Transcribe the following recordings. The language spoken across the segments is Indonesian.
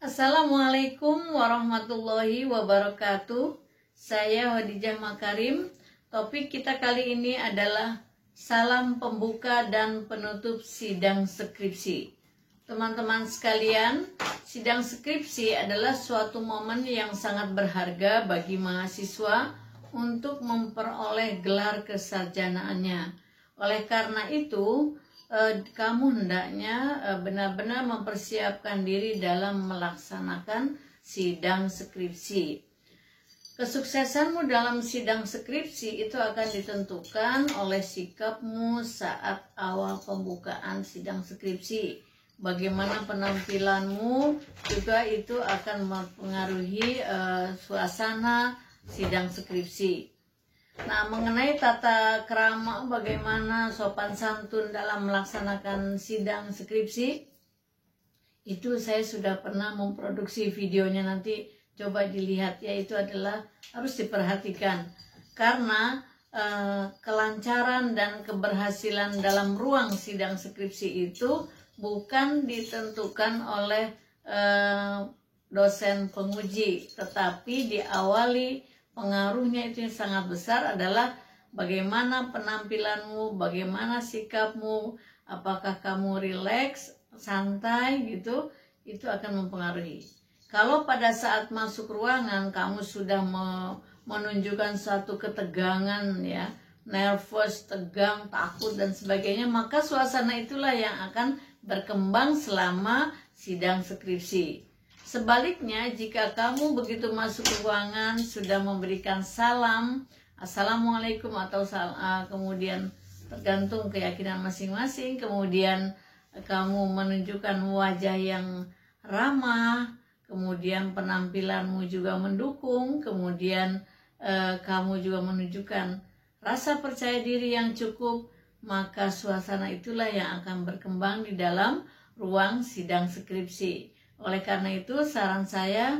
Assalamualaikum warahmatullahi wabarakatuh. Saya Khadijah Makarim. Topik kita kali ini adalah salam pembuka dan penutup sidang skripsi. Teman-teman sekalian, sidang skripsi adalah suatu momen yang sangat berharga bagi mahasiswa untuk memperoleh gelar kesarjanaannya. Oleh karena itu, kamu hendaknya benar-benar mempersiapkan diri dalam melaksanakan sidang skripsi. Kesuksesanmu dalam sidang skripsi itu akan ditentukan oleh sikapmu saat awal pembukaan sidang skripsi. Bagaimana penampilanmu juga itu akan mempengaruhi suasana sidang skripsi. Nah, mengenai tata krama, bagaimana sopan santun dalam melaksanakan sidang skripsi, itu saya sudah pernah memproduksi videonya, nanti coba dilihat ya. Itu adalah harus diperhatikan karena kelancaran dan keberhasilan dalam ruang sidang skripsi itu bukan ditentukan oleh dosen penguji, tetapi diawali pengaruhnya itu yang sangat besar adalah bagaimana penampilanmu, bagaimana sikapmu, apakah kamu rileks, santai gitu, itu akan mempengaruhi. Kalau pada saat masuk ruangan kamu sudah menunjukkan suatu ketegangan ya, nervous, tegang, takut dan sebagainya, maka suasana itulah yang akan berkembang selama sidang skripsi. Sebaliknya, jika kamu begitu masuk ruangan sudah memberikan salam, assalamualaikum atau kemudian tergantung keyakinan masing-masing, kemudian kamu menunjukkan wajah yang ramah, kemudian penampilanmu juga mendukung, kemudian kamu juga menunjukkan rasa percaya diri yang cukup, maka suasana itulah yang akan berkembang di dalam ruang sidang skripsi. Oleh karena itu, saran saya,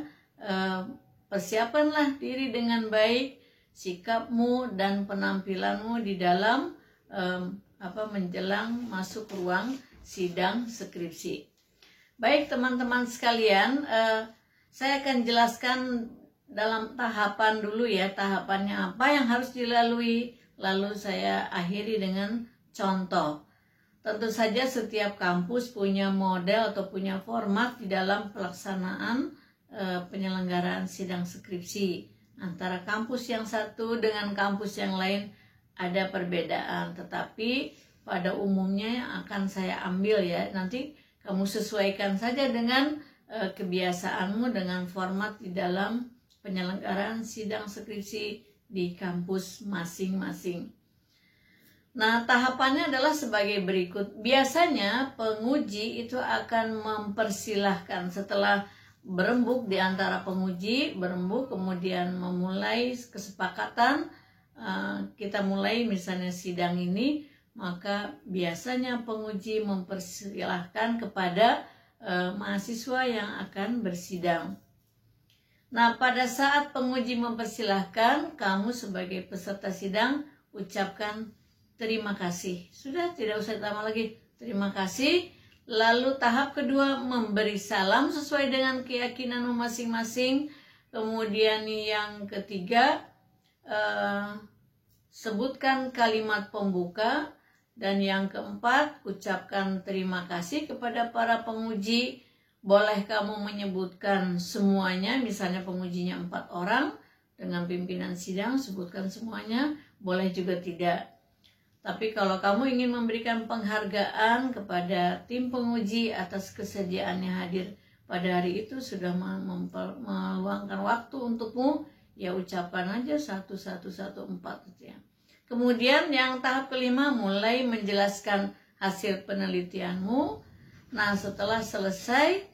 persiapanlah diri dengan baik, sikapmu dan penampilanmu di dalam menjelang masuk ruang sidang skripsi. Baik teman-teman sekalian, saya akan jelaskan dalam tahapan dulu ya, tahapannya apa yang harus dilalui, lalu saya akhiri dengan contoh. Tentu saja setiap kampus punya model atau punya format di dalam pelaksanaan penyelenggaraan sidang skripsi. Antara kampus yang satu dengan kampus yang lain ada perbedaan, tetapi pada umumnya akan saya ambil ya. Nanti kamu sesuaikan saja dengan kebiasaanmu dengan format di dalam penyelenggaraan sidang skripsi di kampus masing-masing. Nah, tahapannya adalah sebagai berikut. Biasanya penguji itu akan mempersilahkan setelah berembuk di antara penguji, kemudian memulai kesepakatan, kita mulai misalnya sidang ini, maka biasanya penguji mempersilahkan kepada mahasiswa yang akan bersidang. Nah, pada saat penguji mempersilahkan, kamu sebagai peserta sidang ucapkan terima kasih. Sudah, tidak usah tambah lagi. Terima kasih. Lalu tahap kedua, memberi salam sesuai dengan keyakinanmu masing-masing. Kemudian yang ketiga, sebutkan kalimat pembuka. Dan yang keempat, ucapkan terima kasih kepada para penguji. Boleh kamu menyebutkan semuanya, misalnya pengujinya 4 orang, dengan pimpinan sidang sebutkan semuanya. Boleh juga tidak. Tapi kalau kamu ingin memberikan penghargaan kepada tim penguji atas kesediaannya hadir pada hari itu, sudah meluangkan waktu untukmu, ya ucapan aja 1114 gitu ya. Kemudian yang tahap kelima, mulai menjelaskan hasil penelitianmu. Nah, setelah selesai,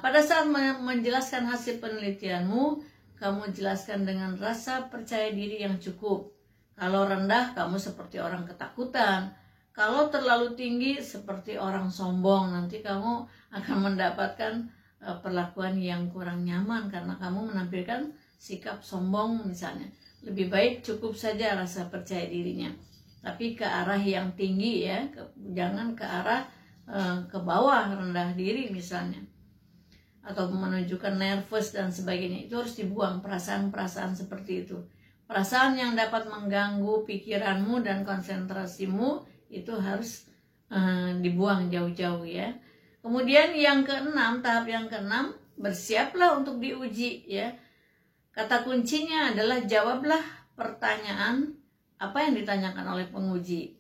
pada saat menjelaskan hasil penelitianmu, kamu jelaskan dengan rasa percaya diri yang cukup. Kalau rendah, kamu seperti orang ketakutan. Kalau terlalu tinggi, seperti orang sombong. Nanti kamu akan mendapatkan perlakuan yang kurang nyaman karena kamu menampilkan sikap sombong misalnya. Lebih baik cukup saja rasa percaya dirinya. Tapi ke arah yang tinggi ya, jangan ke arah ke bawah, rendah diri misalnya. atau menunjukkan nervous dan sebagainya. Itu harus dibuang perasaan-perasaan seperti itu. Perasaan yang dapat mengganggu pikiranmu dan konsentrasimu itu harus dibuang jauh-jauh ya. Kemudian yang keenam, tahap yang keenam, bersiaplah untuk diuji ya. Kata kuncinya adalah jawablah pertanyaan apa yang ditanyakan oleh penguji.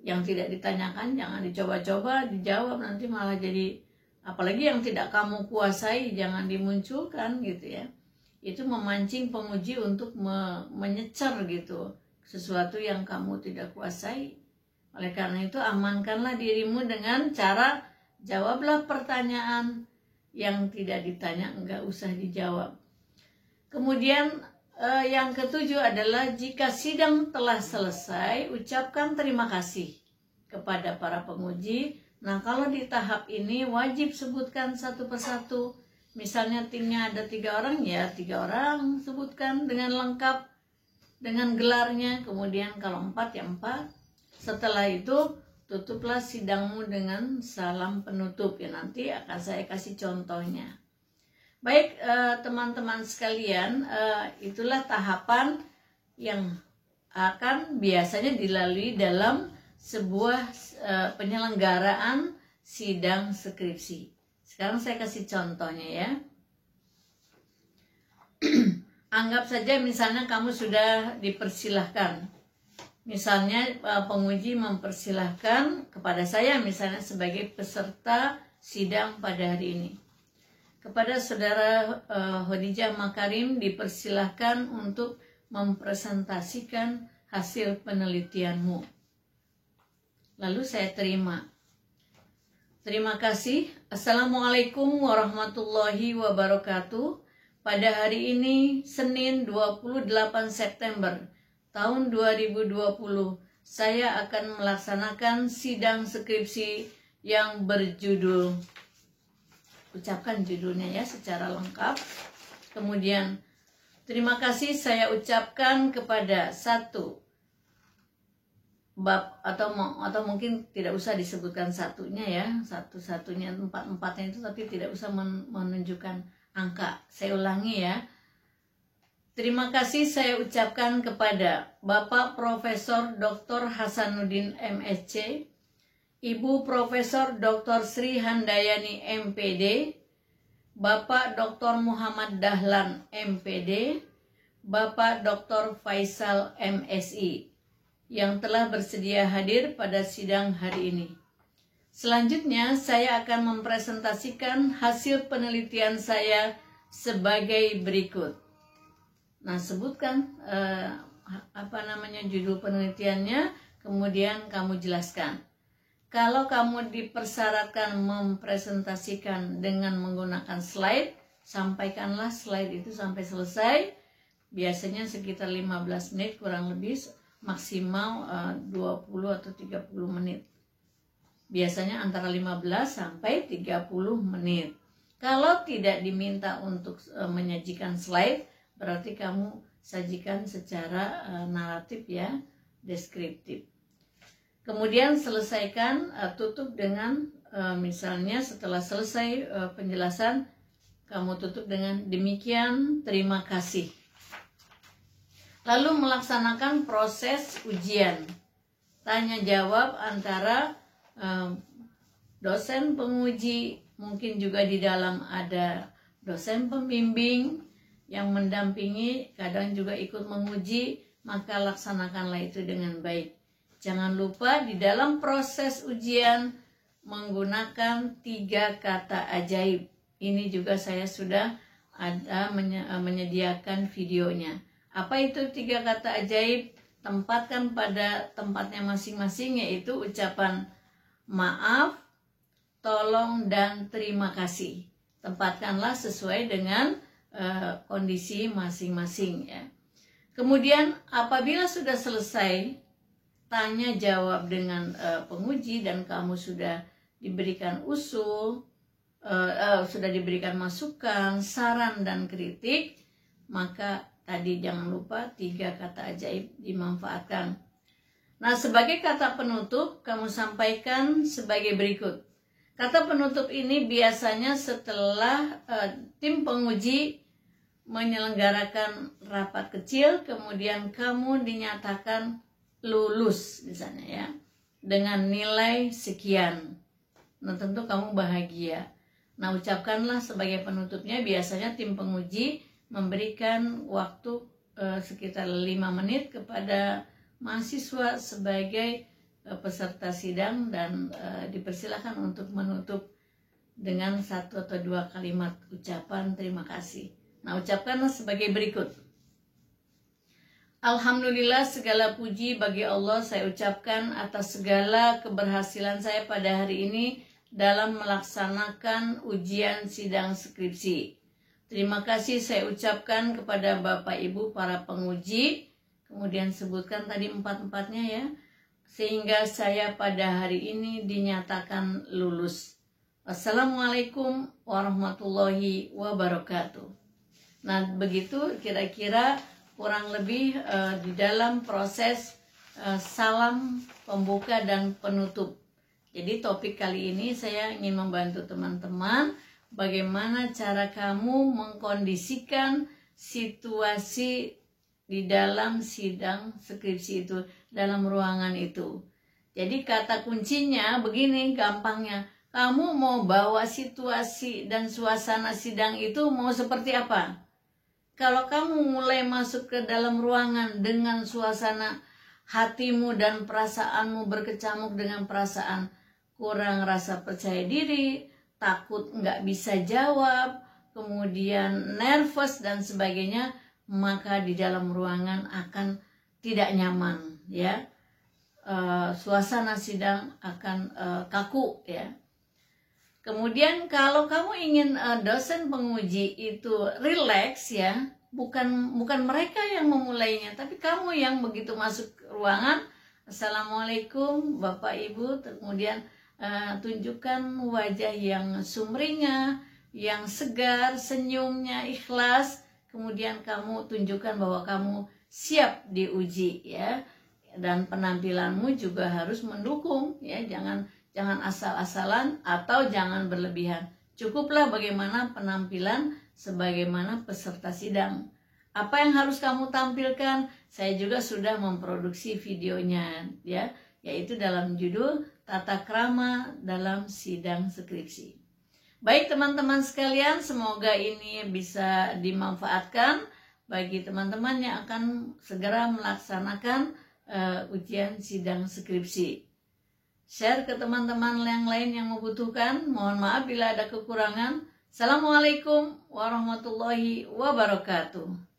Yang tidak ditanyakan jangan dicoba-coba dijawab, nanti malah jadi, apalagi yang tidak kamu kuasai jangan dimunculkan gitu ya. Itu memancing penguji untuk menyecer gitu sesuatu yang kamu tidak kuasai. Oleh karena itu amankanlah dirimu dengan cara jawablah pertanyaan yang tidak ditanya, enggak usah dijawab. Kemudian yang ketujuh adalah jika sidang telah selesai, ucapkan terima kasih kepada para penguji. Nah, kalau di tahap ini wajib sebutkan satu persatu. Misalnya timnya ada 3 orang, ya 3 orang sebutkan dengan lengkap, dengan gelarnya. Kemudian kalau 4 ya 4. Setelah itu tutuplah sidangmu dengan salam penutup ya, nanti akan saya kasih contohnya. Baik teman-teman sekalian, itulah tahapan yang akan biasanya dilalui dalam sebuah penyelenggaraan sidang skripsi. Sekarang saya kasih contohnya ya. Anggap saja misalnya kamu sudah dipersilahkan. Misalnya penguji mempersilahkan kepada saya misalnya sebagai peserta sidang pada hari ini. Kepada saudara Khadijah Makarim dipersilahkan untuk mempresentasikan hasil penelitianmu. Lalu saya terima. Terima kasih. Assalamualaikum warahmatullahi wabarakatuh. Pada hari ini Senin 28 September tahun 2020 saya akan melaksanakan sidang skripsi yang berjudul, ucapkan judulnya ya secara lengkap. Kemudian terima kasih saya ucapkan kepada satu bab atau mungkin tidak usah disebutkan satunya ya, satu-satunya, empat-empatnya itu, tapi tidak usah menunjukkan angka. Saya ulangi ya. Terima kasih saya ucapkan kepada Bapak Profesor Dr. Hasanuddin MSc, Ibu Profesor Dr. Sri Handayani MPD, Bapak Dr. Muhammad Dahlan MPD, Bapak Dr. Faisal MSI yang telah bersedia hadir pada sidang hari ini. Selanjutnya saya akan mempresentasikan hasil penelitian saya sebagai berikut. Nah, sebutkan judul penelitiannya, kemudian kamu jelaskan. Kalau kamu dipersyaratkan mempresentasikan dengan menggunakan slide, sampaikanlah slide itu sampai selesai. Biasanya sekitar 15 menit kurang lebih, maksimal 20 atau 30 menit. Biasanya antara 15 sampai 30 menit. Kalau tidak diminta untuk menyajikan slide, berarti kamu sajikan secara naratif ya, deskriptif. Kemudian selesaikan, tutup dengan misalnya setelah selesai penjelasan, kamu tutup dengan demikian, terima kasih. Lalu melaksanakan proses ujian, tanya jawab antara dosen penguji, mungkin juga di dalam ada dosen pembimbing yang mendampingi, kadang juga ikut menguji, maka laksanakanlah itu dengan baik. Jangan lupa di dalam proses ujian menggunakan 3 kata ajaib. Ini juga saya sudah ada menyediakan videonya. Apa itu 3 kata ajaib? Tempatkan pada tempatnya masing-masing, yaitu ucapan maaf, tolong, dan terima kasih. Tempatkanlah sesuai dengan kondisi masing-masing ya. Kemudian apabila sudah selesai tanya jawab dengan penguji dan kamu sudah diberikan usul, sudah diberikan masukan, saran, dan kritik, maka tadi jangan lupa 3 kata ajaib dimanfaatkan. Nah, sebagai kata penutup kamu sampaikan sebagai berikut. Kata penutup ini biasanya setelah tim penguji menyelenggarakan rapat kecil, kemudian kamu dinyatakan lulus misalnya ya, dengan nilai sekian. Nah tentu kamu bahagia. Nah ucapkanlah sebagai penutupnya, biasanya tim penguji memberikan waktu sekitar 5 menit kepada mahasiswa sebagai peserta sidang dan dipersilakan untuk menutup dengan 1 atau 2 kalimat ucapan terima kasih. Nah ucapkanlah sebagai berikut. Alhamdulillah, segala puji bagi Allah saya ucapkan atas segala keberhasilan saya pada hari ini dalam melaksanakan ujian sidang skripsi. Terima kasih saya ucapkan kepada Bapak Ibu para penguji, kemudian sebutkan tadi 4-4-nya ya, sehingga saya pada hari ini dinyatakan lulus. Assalamualaikum warahmatullahi wabarakatuh. Nah begitu kira-kira kurang lebih di dalam proses salam pembuka dan penutup. Jadi topik kali ini saya ingin membantu teman-teman bagaimana cara kamu mengkondisikan situasi di dalam sidang skripsi itu, dalam ruangan itu. Jadi kata kuncinya begini gampangnya, kamu mau bawa situasi dan suasana sidang itu mau seperti apa? Kalau kamu mulai masuk ke dalam ruangan dengan suasana hatimu dan perasaanmu berkecamuk dengan perasaan kurang rasa percaya diri, takut nggak bisa jawab, kemudian nervous dan sebagainya, maka di dalam ruangan akan tidak nyaman ya. Suasana sidang akan kaku ya. Kemudian kalau kamu ingin dosen penguji itu relax ya, bukan mereka yang memulainya, tapi kamu yang begitu masuk ruangan, Assalamualaikum Bapak Ibu, kemudian tunjukkan wajah yang sumringah, yang segar, senyumnya ikhlas, kemudian kamu tunjukkan bahwa kamu siap diuji ya, dan penampilanmu juga harus mendukung ya, jangan asal-asalan atau jangan berlebihan. Cukuplah bagaimana penampilan sebagaimana peserta sidang. Apa yang harus kamu tampilkan? Saya juga sudah memproduksi videonya ya, yaitu dalam judul Tata Krama dalam Sidang Skripsi. Baik teman-teman sekalian, semoga ini bisa dimanfaatkan bagi teman-teman yang akan segera melaksanakan ujian sidang skripsi. Share ke teman-teman yang lain yang membutuhkan. Mohon maaf bila ada kekurangan. Assalamualaikum warahmatullahi wabarakatuh.